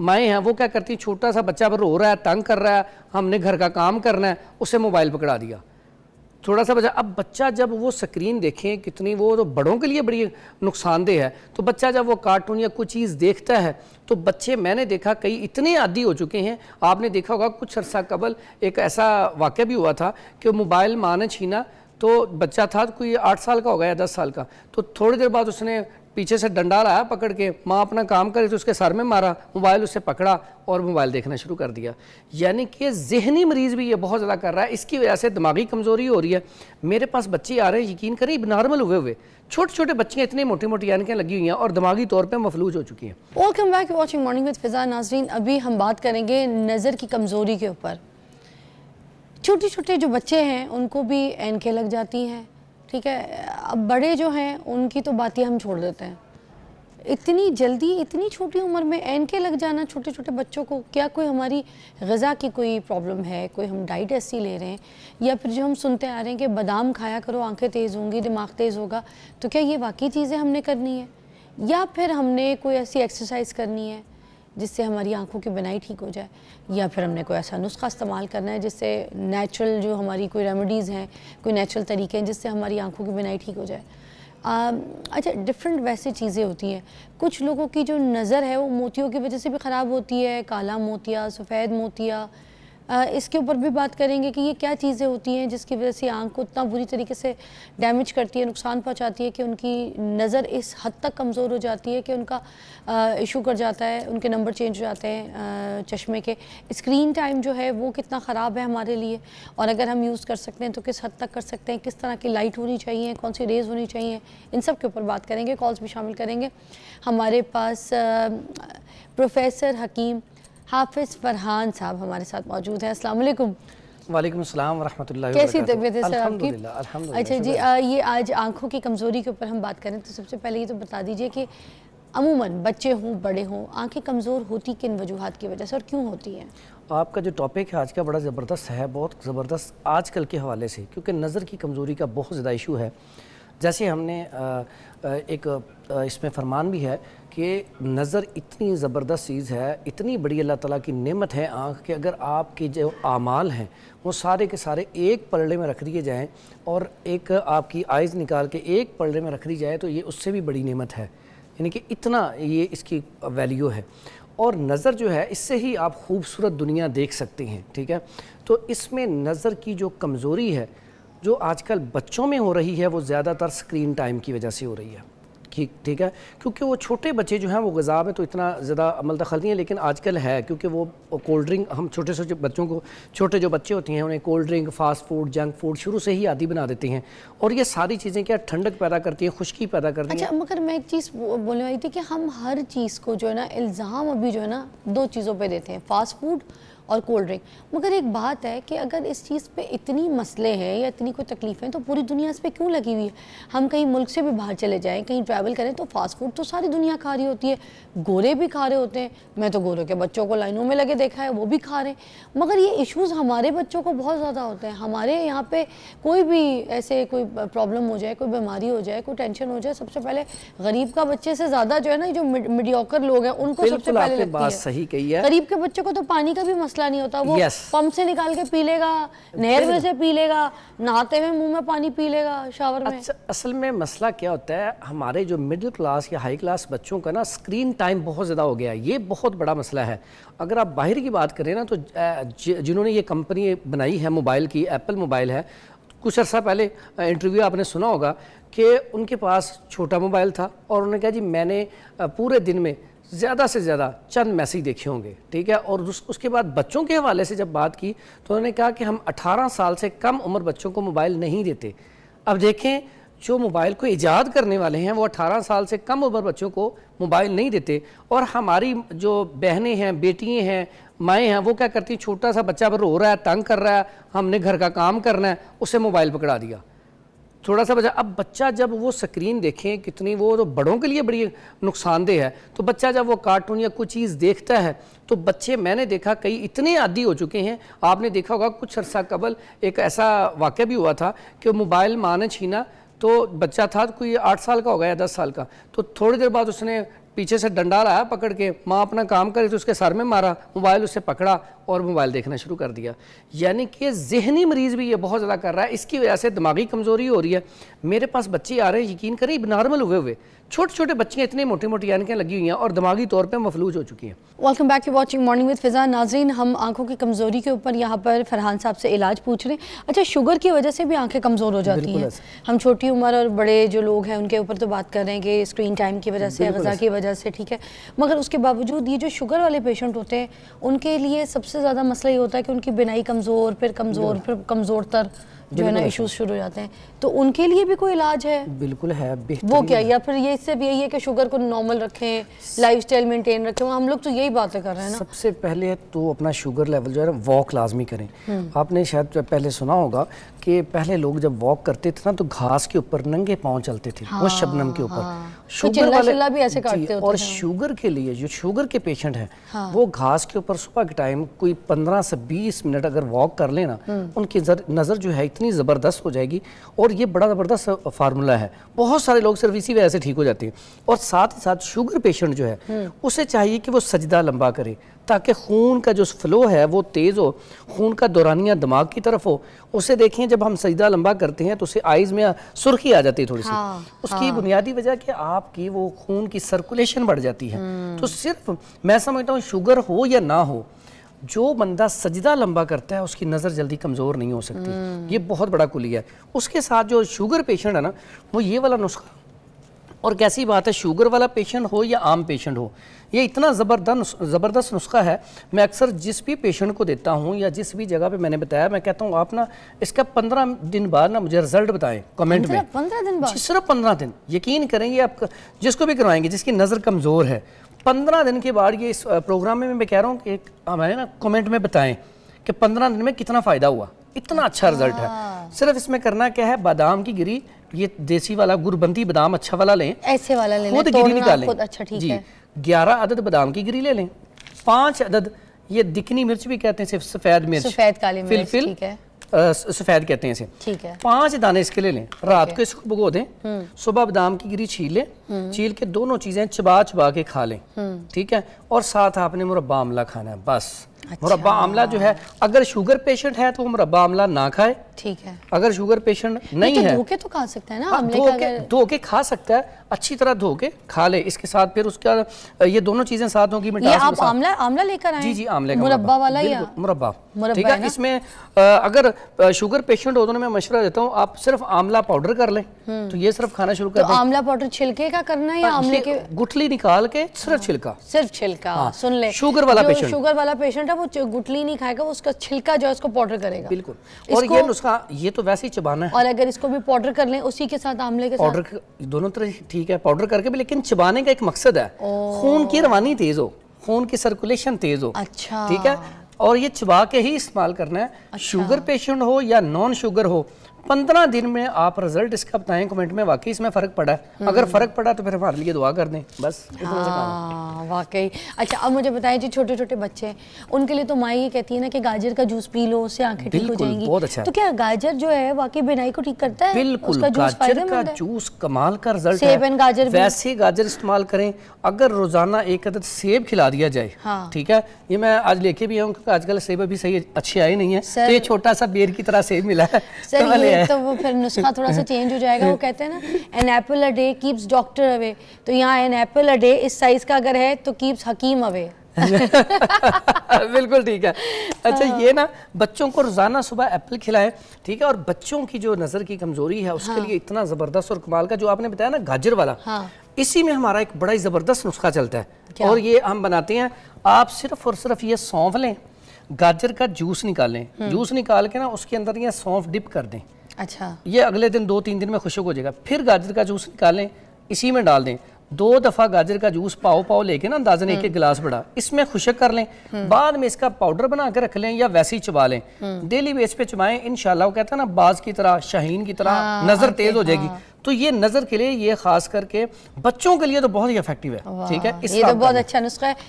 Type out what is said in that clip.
مائیں ہیں وہ کیا کرتی ہیں, چھوٹا سا بچہ رو رہا ہے, تنگ کر رہا ہے, ہم نے گھر کا کام کرنا ہے, اسے موبائل پکڑا دیا. تھوڑا سا بچہ, اب بچہ جب وہ سکرین دیکھیں کتنی, وہ تو بڑوں کے لیے بڑی نقصان دہ ہے, تو بچہ جب وہ کارٹون یا کوئی چیز دیکھتا ہے تو بچے, میں نے دیکھا کئی اتنے عادی ہو چکے ہیں. آپ نے دیکھا ہوگا کچھ عرصہ قبل ایک ایسا واقعہ بھی ہوا تھا کہ موبائل ماں نے چھینا, تو بچہ تھا کوئی 8 سال کا ہو گیا یا 10 سال کا, تو تھوڑی دیر بعد اس نے پیچھے سے ڈنڈا لایا پکڑ کے, ماں اپنا کام کرے تو اس کے سر میں مارا, موبائل اسے پکڑا اور موبائل دیکھنا شروع کر دیا. یعنی کہ ذہنی مریض بھی یہ بہت زیادہ کر رہا ہے, اس کی وجہ سے دماغی کمزوری ہو رہی ہے. میرے پاس بچے آ رہے ہیں, یقین کریں نارمل ہوئے چھوٹے چھوٹے بچیاں اتنی موٹی موٹی اینکیں لگی ہوئی ہیں اور دماغی طور پہ مفلوج ہو چکی ہیں. Welcome back watching morning with فضا. ناظرین, ابھی ہم بات کریں گے نظر کی کمزوری کے اوپر. چھوٹے چھوٹے جو بچے ہیں ان کو بھی اینکیں لگ جاتی ہیں, ٹھیک ہے. اب بڑے جو ہیں ان کی تو باتیں ہم چھوڑ دیتے ہیں. اتنی جلدی اتنی چھوٹی عمر میں اینکیں لگ جانا چھوٹے چھوٹے بچوں کو, کیا کوئی ہماری غذا کی کوئی پرابلم ہے, کوئی ہم ڈائٹ ایسی لے رہے ہیں, یا پھر جو ہم سنتے آ رہے ہیں کہ بادام کھایا کرو آنکھیں تیز ہوں گی, دماغ تیز ہوگا, تو کیا یہ واقعی چیزیں ہم نے کرنی ہے, یا پھر ہم نے کوئی ایسی ایکسرسائز کرنی ہے جس سے ہماری آنکھوں کی بینائی ٹھیک ہو جائے, یا پھر ہم نے کوئی ایسا نسخہ استعمال کرنا ہے جس سے نیچرل جو ہماری کوئی ریمیڈیز ہیں, کوئی نیچرل طریقے ہیں جس سے ہماری آنکھوں کی بینائی ٹھیک ہو جائے. اچھا, ڈفرینٹ ویسے چیزیں ہوتی ہیں. کچھ لوگوں کی جو نظر ہے وہ موتیوں کی وجہ سے بھی خراب ہوتی ہے, کالا موتیا, سفید موتیا. اس کے اوپر بھی بات کریں گے کہ یہ کیا چیزیں ہوتی ہیں جس کی وجہ سے آنکھ کو اتنا بری طریقے سے ڈیمیج کرتی ہے, نقصان پہنچاتی ہے کہ ان کی نظر اس حد تک کمزور ہو جاتی ہے کہ ان کا ایشو کر جاتا ہے, ان کے نمبر چینج ہو جاتے ہیں چشمے کے. اسکرین ٹائم جو ہے وہ کتنا خراب ہے ہمارے لیے, اور اگر ہم یوز کر سکتے ہیں تو کس حد تک کر سکتے ہیں, کس طرح کی لائٹ ہونی چاہیے, کون سی ریز ہونی چاہیے, ان سب کے اوپر بات کریں گے. کالز بھی شامل کریں گے. ہمارے پاس پروفیسر حکیم حافظ فرحان صاحب ہمارے ساتھ موجود ہیں. السلام علیکم. وعلیکم السلام ورحمۃ اللہ وبرکاتہ. کیسی طبیعت ہے سر آپ کی؟ الحمدللہ. اچھا جی, یہ آج آنکھوں کی کمزوری کے اوپر ہم بات کریں تو سب سے پہلے یہ تو بتا دیجئے کہ عموماً بچے ہوں بڑے ہوں, آنکھیں کمزور ہوتی کن وجوہات کی وجہ سے اور کیوں ہوتی ہیں؟ آپ کا جو ٹاپک ہے آج کا بڑا زبردست ہے, بہت زبردست آج کل کے حوالے سے, کیونکہ نظر کی کمزوری کا بہت زیادہ ایشو ہے. جیسے ہم نے ایک اس میں فرمان بھی ہے کہ نظر اتنی زبردست چیز ہے, اتنی بڑی اللہ تعالیٰ کی نعمت ہے آنکھ, کہ اگر آپ کے جو اعمال ہیں وہ سارے کے سارے ایک پلڑے میں رکھ دیے جائیں اور ایک آپ کی آئیز نکال کے ایک پلڑے میں رکھ دی جائے تو یہ اس سے بھی بڑی نعمت ہے. یعنی کہ اتنا یہ اس کی ویلیو ہے. اور نظر جو ہے اس سے ہی آپ خوبصورت دنیا دیکھ سکتے ہیں, ٹھیک ہے. تو اس میں نظر کی جو کمزوری ہے جو آج کل بچوں میں ہو رہی ہے وہ زیادہ تر سکرین ٹائم کی وجہ سے ہو رہی ہے, ٹھیک ہے. کیونکہ وہ چھوٹے بچے جو ہیں وہ غذا میں تو اتنا زیادہ عمل دخل نہیں ہے, لیکن آج کل ہے کیونکہ وہ کولڈ ڈرنک, ہم چھوٹے چھوٹے بچوں کو, چھوٹے جو بچے ہوتے ہیں انہیں cold drink, fast food, junk food شروع سے ہی عادی بنا دیتے ہیں, اور یہ ساری چیزیں کیا ٹھنڈک پیدا کرتی ہیں, خشکی پیدا کرتی ہیں. اچھا, مگر میں ایک چیز بولنے والی تھی کہ ہم ہر چیز کو جو ہے نا الزام ابھی جو ہے نا دو چیزوں پہ دیتے ہیں, فاسٹ فوڈ اور کولڈ ڈرنک. مگر ایک بات ہے کہ اگر اس چیز پہ اتنی مسئلے ہیں یا اتنی کوئی تکلیفیں تو پوری دنیا اس پہ کیوں لگی ہوئی ہے؟ ہم کہیں ملک سے بھی باہر چلے جائیں, کہیں ٹریول کریں تو فاسٹ فوڈ تو ساری دنیا کھا رہی ہوتی ہے, گورے بھی کھا رہے ہوتے ہیں, میں تو گورے کے بچوں کو لائنوں میں لگے دیکھا ہے وہ بھی کھا رہے ہیں. مگر یہ ایشوز ہمارے بچوں کو بہت زیادہ ہوتے ہیں. ہمارے یہاں پہ کوئی بھی ایسے کوئی پرابلم ہو جائے, کوئی بیماری ہو جائے, کوئی ٹینشن ہو جائے, سب سے پہلے غریب کا بچے سے زیادہ جو ہے نا جو میڈیوکر لوگ ہیں ان کو سب سے پہلے لگتی ہے. غریب کے بچوں کو تو پانی کا بھی مسئلہ نہیں ہوتا, وہ پمپ سے نکال کے پی لے گا, نہر میں سے پی لے گا, نہاتے ہوئے منہ میں پانی پی لے گا, شاور میں. اصل میں مسئلہ کیا ہوتا ہے, ہمارے جو مڈل کلاس یا ہائی کلاس بچوں کا نا سکرین ٹائم بہت زیادہ ہو گیا ہے, یہ بہت بڑا مسئلہ ہے. اگر آپ باہر کی بات کریں نا تو جنہوں نے یہ کمپنی بنائی ہے موبائل کی, ایپل موبائل ہے, کچھ عرصہ پہلے انٹرویو آپ نے سنا ہوگا کہ ان کے پاس چھوٹا موبائل تھا اور انہوں نے کہا جی میں نے پورے دن میں زیادہ سے زیادہ چند میسیج دیکھے ہوں گے, ٹھیک ہے. اور اس کے بعد بچوں کے حوالے سے جب بات کی تو انہوں نے کہا کہ ہم 18 سال سے کم عمر بچوں کو موبائل نہیں دیتے. اب دیکھیں جو موبائل کو ایجاد کرنے والے ہیں وہ 18 سال سے کم عمر بچوں کو موبائل نہیں دیتے, اور ہماری جو بہنیں ہیں, بیٹیاں ہیں, مائیں ہیں, وہ کیا کرتی ہیں, چھوٹا سا بچہ رو رہا ہے, تنگ کر رہا ہے, ہم نے گھر کا کام کرنا ہے, اسے موبائل پکڑا دیا. تھوڑا سا بچہ, اب بچہ جب وہ سکرین دیکھیں کتنی, وہ تو بڑوں کے لیے بڑی نقصان دہ ہے, تو بچہ جب وہ کارٹون یا کوئی چیز دیکھتا ہے تو بچے, میں نے دیکھا کئی اتنے عادی ہو چکے ہیں. آپ نے دیکھا ہوگا کچھ عرصہ قبل ایک ایسا واقعہ بھی ہوا تھا کہ موبائل ماں نے چھینا, تو بچہ تھا کوئی 8 سال کا ہو گیا یا 10 سال کا, تو تھوڑی دیر بعد اس نے پیچھے سے ڈنڈا لایا پکڑ کے, ماں اپنا کام کرے تو اس کے سر میں مارا, موبائل اسے پکڑا اور موبائل دیکھنا شروع کر دیا. یعنی کہ ذہنی مریض بھی یہ بہت زیادہ کر رہا ہے, اس کی وجہ سے دماغی کمزوری ہو رہی ہے. میرے پاس بچے آ رہے ہیں, یقین کریں نارمل ہوئے چھوٹے چھوٹے بچیاں اتنی موٹی موٹی اینکیں لگی ہوئی ہیں اور دماغی طور پہ مفلوج ہو چکی ہیں. Welcome back you watching morning with فضا. ناظرین, ہم آنکھوں کی کمزوری کے اوپر یہاں پر فرحان صاحب سے علاج پوچھ رہے ہیں. اچھا, شوگر کی وجہ سے بھی آنکھیں کمزور ہو جاتی ہیں. ہم چھوٹی عمر اور بڑے جو لوگ ہیں ان کے اوپر تو بات کر رہے ہیں کہ اسکرین ٹائم کی وجہ سے, غذا کی وجہ سے, ٹھیک ہے, مگر اس کے باوجود یہ جو شوگر والے پیشنٹ ہوتے ہیں ان کے لیے سب سے زیادہ مسئلہ یہ ہوتا ہے کہ ان کی بینائی کمزور, پھر کمزور تر جو ہے نا ایشوز شروع ہو جاتے ہیں. تو ان کے لیے بھی کوئی علاج ہے؟ بالکل ہے, وہ کیا, یا پھر یہ صرف یہی ہے کہ شوگر کو نارمل رکھیں, لائف سٹائل مینٹین رکھیں؟ ہم لوگ تو یہی باتیں کر رہے ہیں نا. سب سے پہلے تو اپنا شوگر لیول جو ہے نا واک لازمی کریں. آپ نے شاید پہلے سنا ہوگا کہ پہلے لوگ جب واک کرتے تھے نا تو گھاس کے اوپر ننگے پاؤں چلتے تھے, وہ شبنم کے اوپر. شوگر والے بھی ایسے کاٹتے ہوتے, اور شوگر کے لیے جو شوگر کے پیشنٹ ہیں وہ گھاس کے اوپر صبح کے ٹائم کوئی 15 سے 20 منٹ اگر واک کر لینا, ان کی نظر جو ہے اتنی زبردست ہو جائے گی. اور یہ بڑا زبردست فارمولا ہے, بہت سارے لوگ صرف اسی وجہ سے ٹھیک ہو جاتے ہیں. اور ساتھ ہی ساتھ شوگر پیشنٹ جو ہے اسے چاہیے کہ وہ سجدہ لمبا کرے تاکہ خون کا جو فلو ہے وہ تیز ہو, خون کا دورانیہ دماغ کی طرف ہو. اسے دیکھیں جب ہم سجدہ لمبا کرتے ہیں تو اسے آئیز میں سرخی آ جاتی ہے تھوڑی سی. اس کی بنیادی وجہ کہ آپ کی وہ خون کی سرکولیشن بڑھ جاتی ہے. تو صرف میں سمجھتا ہوں شوگر ہو یا نہ ہو, جو بندہ سجدہ لمبا کرتا ہے اس کی نظر جلدی کمزور نہیں ہو سکتی. یہ بہت بڑا کلیہ ہے. اس کے ساتھ جو شوگر پیشنٹ ہے نا, وہ یہ والا نسخہ, اور کیسی بات ہے شوگر والا پیشنٹ ہو یا عام پیشنٹ ہو, یہ اتنا زبردست نسخہ ہے. میں اکثر جس بھی پیشنٹ کو دیتا ہوں یا جس بھی جگہ پہ میں نے بتایا, میں کہتا ہوں آپ نا اس کا 15 دن بعد نا مجھے رزلٹ بتائیں کمنٹ میں. 15 دن بعد؟ صرف 15 دن. یقین کریں گے آپ جس کو بھی کروائیں گے جس کی نظر کمزور ہے, 15 دن کے بعد یہ اس پروگرام میں کہہ رہا ہوں کہ ہمیں نا کمنٹ میں بتائیں کہ 15 دن میں کتنا فائدہ ہوا. اتنا اچھا رزلٹ ہے. صرف اس میں کرنا کیا ہے, بادام کی گری, یہ دیسی والا گربندی بادام اچھا والا لیں, ایسے والا لیں, خود گری نکالیں. اچھا ٹھیک ہے. 11 عدد بادام کی گری لے لیں, 5 عدد یہ دکنی مرچ بھی کہتے ہیں, صرف سفید مرچ, سفید کالی مرچ, فلفل ٹھیک ہے, سفید کہتے ہیں اسے, ٹھیک ہے. 5 دانے اس کے لے لیں, رات کو اس کو بھگو دیں, صبح بادام کی گری چھیل لیں, چھیل کے دونوں چیزیں چبا کے کھا لیں, ٹھیک ہے. اور ساتھ آپ نے مربع آملہ کھانا ہے بس. مربع آملہ جو ہے, اگر شوگر پیشنٹ ہے تو وہ مربع آملہ نہ کھائے, ٹھیک ہے. اگر شوگر پیشنٹ نہیں ہے دھو کے تو کھا سکتا ہے نا, آملے کا دھو کے کھا سکتا ہے, اچھی طرح دھو کے کھا لے. اس کے ساتھ پھر اس کا یہ دونوں چیزیں ساتھ ہوں گی. یہ آپ آملہ لے کر آئیں؟ جی آملے کا مربع والا یا مربع, ٹھیک ہے. اس میں اگر شوگر پیشنٹ ہو تو میں مشورہ دیتا ہوں آپ صرف آملہ پاؤڈر کر لیں, تو یہ صرف کھانا شروع کر دیں. آملہ پاؤڈر چھلکے کا کرنا ہے یا آملے کے گٹھلی نکال کے صرف چھلکا؟ صرف چھلکا. سن لیں, شوگر والا پیشنٹ ہے وہ گٹھلی نہیں کھائے گا, وہ اس کا چھلکا جو ہے اس کو پاؤڈر کرے گا. بالکل. اور یہ نسخہ یہ تو ویسے ہی چبانا ہے, اور اگر اس کو بھی پاؤڈر کر لیں اسی کے ساتھ آملے کے ساتھ, پاؤڈر دونوں طرح ٹھیک ہے, پاؤڈر کر کے بھی, لیکن چبانے کا ایک مقصد ہے خون کی روانی تیز ہو, خون کی سرکولیشن تیز ہو. اچھا, ٹھیک ہے. اور یہ چبا کے ہی استعمال کرنا ہے. شوگر پیشنٹ ہو یا نان شوگر ہو, 15 دن میں آپ رزلٹ اس کا بتائیں کمنٹ میں, واقعی اس میں فرق پڑا ہے. اگر فرق پڑا تو پھر ہمارے لیے دعا کر دیں بس. واقعی. اچھا, اب مجھے بتائیں جی, چھوٹے چھوٹے بچے ہیں ان کے لیے تو ماں یہ کہتی ہے نا کہ گاجر کا جوس پی لو, اس سے آنکھیں ٹھیک ہو جائیں گی. تو کیا گاجر جو ہے واقعی بینائی کو ٹھیک کرتا ہے؟ بالکل, گاجر کا جوس کمال کا رزلٹ ہے. سیب اینڈ گاجر بھی ویسے گاجر استعمال کریں. اگر روزانہ 1 عدد سیب کھلا دیا جائے, ٹھیک ہے, یہ میں آج لے کے بھی آؤں کیونکہ آج کل سیب ابھی صحیح اچھے آئے نہیں ہیں, تو یہ چھوٹا سا بیر کی طرح سیب ملا ہے. سر یہ تو وہ پھر نسخہ تھوڑا سا چینج ہو جائے گا. وہ کہتے ہیں نا an apple a day keeps doctor away, تو یہاں این ایپل اے ڈے اس سائز کا اگر ہے تو کیپس حکیم اوے. بالکل ٹھیک ہے. اچھا, یہ نا بچوں کو روزانہ صبح ایپل کھلائیں, ٹھیک ہے. اور بچوں کی جو نظر کی کمزوری ہے اس کے لیے اتنا زبردست اور کمال کا جو آپ نے بتایا نا گاجر والا, اسی میں ہمارا ایک بڑا ہی زبردست نسخہ چلتا ہے, اور یہ ہم بناتے ہیں. آپ صرف اور صرف یہ سونف لیں, گاجر کا جوس نکالیں, جوس نکال کے نا اس کے اندر یہ سونف ڈپ کر دیں. اچھا, یہ اگلے دن 2-3 دن میں خشک ہو جائے گا. پھر گاجر کا جوس نکالیں, اسی میں ڈال دیں. 2 دفعہ گاجر کا جوس پاؤ لے کے نا اندازن 1 گلاس بڑا, اس میں خشک کر لیں. بعد میں اس کا پاؤڈر بنا کے رکھ لیں یا ویسے ہی چبا لیں. ڈیلی بیس پہ چبائیں, انشاءاللہ. وہ کہتا ہے نا باز کی طرح, شاہین کی طرح نظر تیز ہو جائے گی. تو یہ نظر کے لیے, یہ خاص کر کے بچوں کے لیے تو بہت ہی افیکٹیو ہے. ٹھیک ہے, یہ تو بہت اچھا نسخہ ہے.